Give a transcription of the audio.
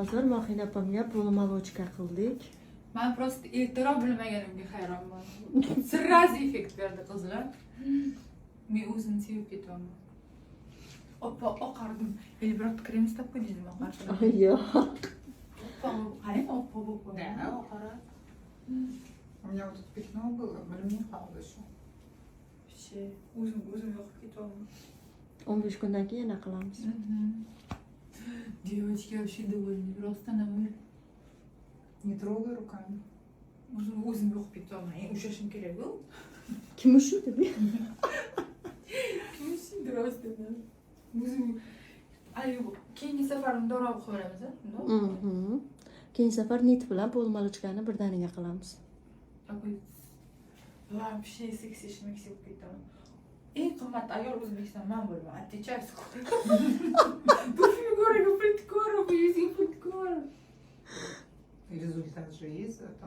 Hozir Mohina opamga polomolochka qildik. Ben просто e'tirof bilmaganimga hayronman. Sirraz effekt berdi qizlar. Men o'zimni sevib ketaman. Oppa oqardim. Biroq krem istab qo'ydingizmi oqardim? Yo'q. Qarang, oppa bo'lib. Да, охара. У меня вот тут пятно было, мне хавал еще. O'zim yoqib ketaman. 15 kundan keyin yana qilamiz. Девочки вообще довольны. Просто на мир. Не трогай руками. O'zim yoqib ketaman. Ushlashim kerak bu. Kim ushlaydi bu? Kimishdi rostida. O'zim keyingi safar undora olib qo'yamiz, Keyin safar nit bilan polomolochkani birdaniga qilamiz. Вообще seksi shmiksi bo'lib ketaman. Eng qimmat ayol O'zbekiston men bo'laman. Отвечаю, сколько. Bu figuraga pul ko'rib, yuzing pul ko'rib. И результат же есть зато.